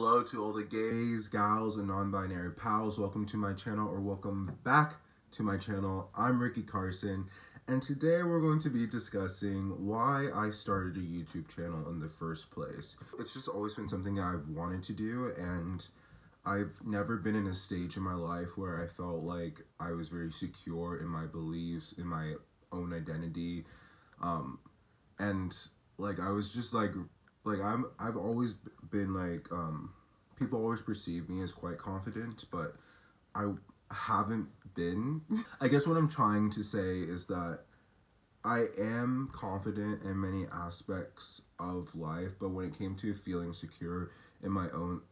Hello to all the gays, gals, and non-binary pals. Welcome to my channel, or welcome back to my channel. I'm Ricky Carson, and today we're going to be discussing why I started a YouTube channel in the first place. It's just always been something I've wanted to do, and I've never been in a stage in my life where I felt like I was very secure in my beliefs, in my own identity, and like I was just like I've always been like people always perceive me as quite confident, but I haven't been. I guess what I'm trying to say is that I am confident in many aspects of life, but when it came to feeling secure in my own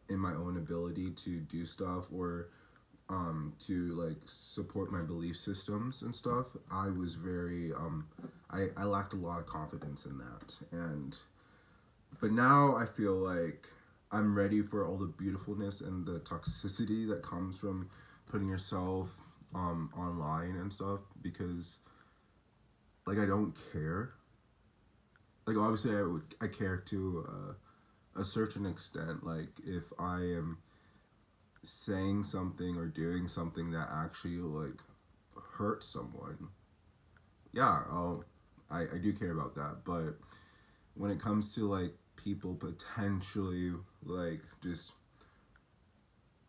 ability to do stuff, or to like support my belief systems and stuff, I was very I lacked a lot of confidence in that. But now I feel like I'm ready for all the beautifulness and the toxicity that comes from putting yourself online and stuff, because like I don't care. Like obviously I care to a certain extent. Like if I am saying something or doing something that actually like hurts someone, yeah, I do care about that. But when it comes to like people potentially like just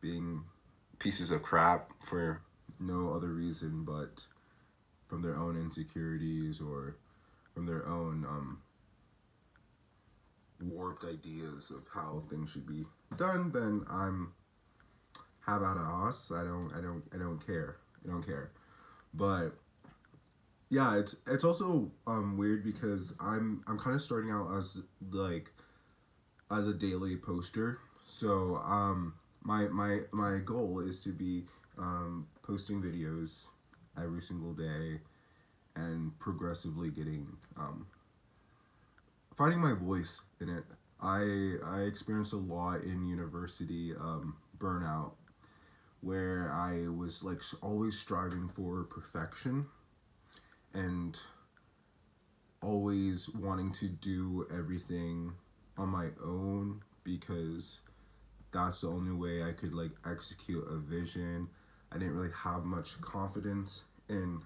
being pieces of crap for no other reason but from their own insecurities or from their own warped ideas of how things should be done, then how about us? I don't care. I don't care. But yeah, it's also weird because I'm kind of starting out as a daily poster. So my goal is to be posting videos every single day and progressively getting finding my voice in it. I experienced a lot in university burnout, where I was like always striving for perfection and always wanting to do everything on my own, because that's the only way I could like execute a vision. I didn't really have much confidence in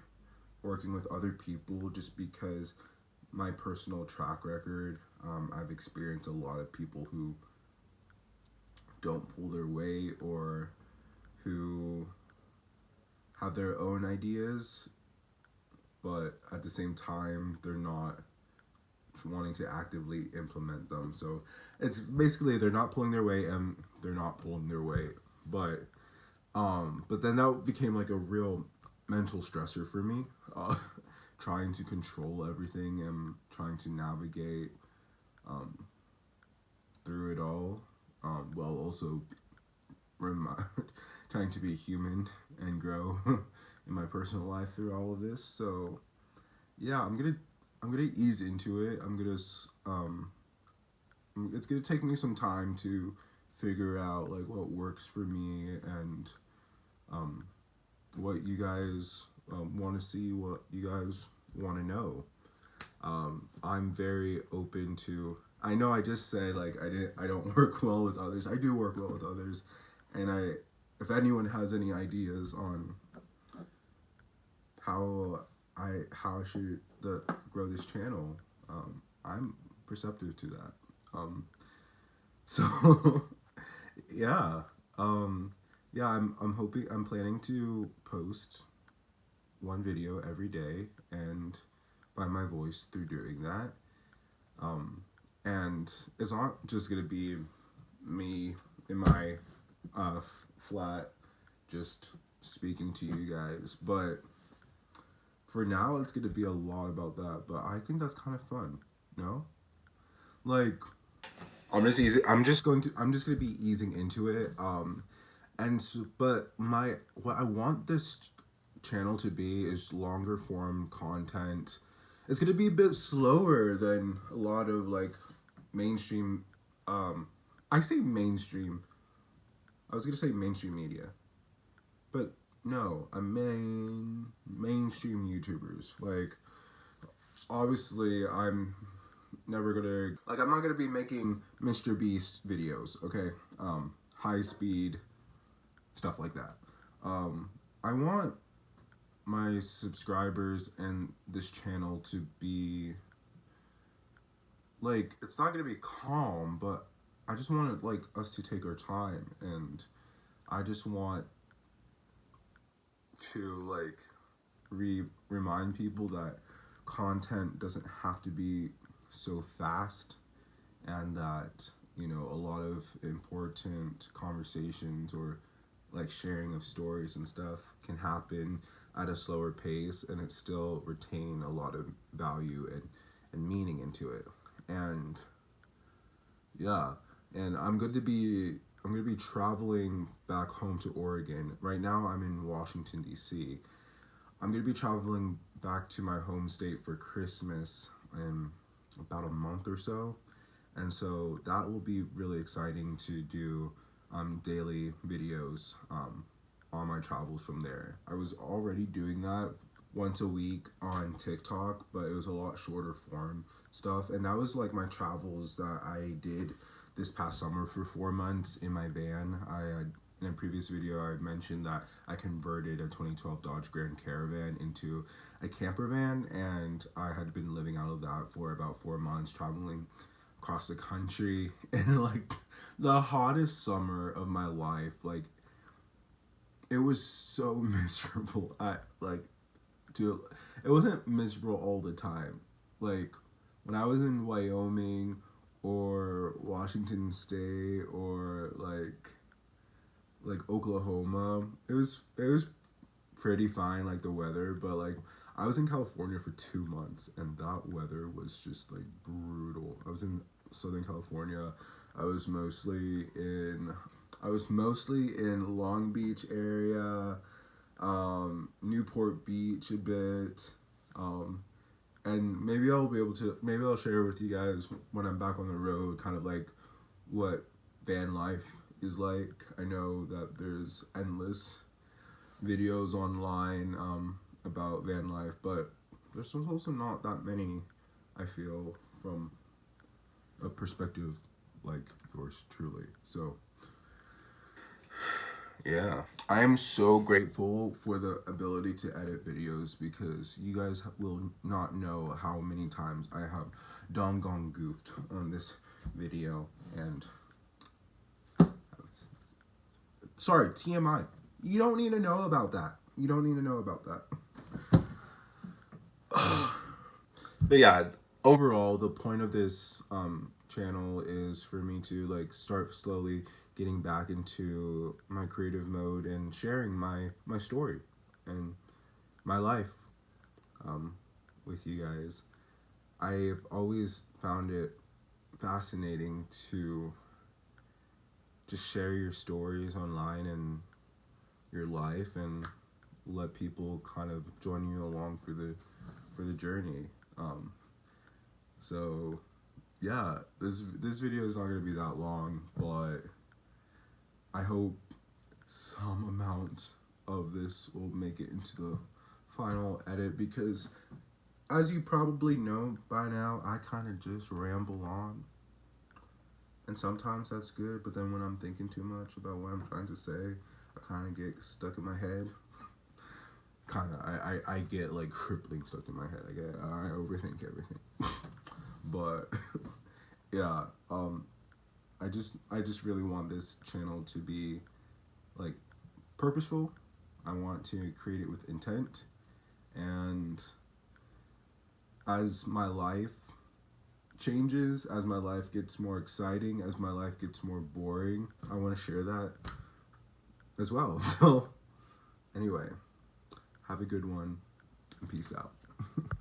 working with other people, just because my personal track record, I've experienced a lot of people who don't pull their weight, or who have their own ideas, but at the same time they're not wanting to actively implement them. So it's basically they're not pulling their weight and they're not pulling their weight. But then that became like a real mental stressor for me, trying to control everything and trying to navigate through it all, while also trying to be human and grow in my personal life through all of this. So yeah, I'm gonna ease into it. It's gonna take me some time to figure out like what works for me, and what you guys want to see, what you guys want to know. I'm very open to. I know I just said like I don't work well with others. I do work well with others, and if anyone has any ideas on how I should grow this channel, I'm perceptive to that. So yeah, I'm planning to post one video every day and find my voice through doing that. And it's not just gonna be me in my flat just speaking to you guys, but for now it's gonna be a lot about that. But I think that's kind of fun, no? Like I'm just gonna be easing into it. But what I want this channel to be is longer form content. It's gonna be a bit slower than a lot of like mainstream. I say mainstream. I was gonna say mainstream media, but no, I mainstream YouTubers. Like obviously I'm never gonna, like, I'm not gonna be making Mr. Beast videos, okay? High speed, stuff like that. I want my subscribers and this channel to be, like, it's not gonna be calm, but I just want, like, us to take our time, and I just want to, like, remind people that content doesn't have to be so fast, and that, you know, a lot of important conversations or, like, sharing of stories and stuff can happen at a slower pace and it still retain a lot of value and meaning into it. And yeah, and I'm going to be traveling back home to Oregon. Right now I'm in Washington, D.C. I'm going to be traveling back to my home state for Christmas in about a month or so. And so that will be really exciting to do daily videos on my travels from there. I was already doing that once a week on TikTok, but it was a lot shorter form stuff. And that was like my travels that I did this past summer for 4 months in my van. In a previous video, I mentioned that I converted a 2012 Dodge Grand Caravan into a camper van, and I had been living out of that for about 4 months, traveling across the country in, like, the hottest summer of my life. Like, it was so miserable. It wasn't miserable all the time. Like, when I was in Wyoming or Washington State or like Oklahoma, it was pretty fine, like, the weather. But like, I was in California for 2 months and that weather was just, like, brutal. I was in Southern California. I was mostly in Long Beach area, Newport Beach a bit, and maybe I'll share with you guys when I'm back on the road kind of like what van life is like. I know that there's endless videos online about van life, but there's also not that many, I feel, from a perspective like yours truly. So yeah, I am so grateful for the ability to edit videos, because you guys will not know how many times I have gone goofed on this video. And sorry, TMI. You don't need to know about that. You don't need to know about that. But yeah, overall, the point of this channel is for me to, like, start slowly getting back into my creative mode and sharing my story and my life with you guys. I've always found it fascinating to just share your stories online and your life and let people kind of join you along for the journey. So yeah, this video is not going to be that long, but I hope some amount of this will make it into the final edit, because as you probably know by now, I kind of just ramble on. And sometimes that's good, but then when I'm thinking too much about what I'm trying to say, I kind of get stuck in my head. I get, like, crippling stuck in my head. I overthink everything. But yeah, I just really want this channel to be, like, purposeful. I want to create it with intent, and as my life changes, as my life gets more exciting, as my life gets more boring, I want to share that as well. So anyway, have a good one and peace out.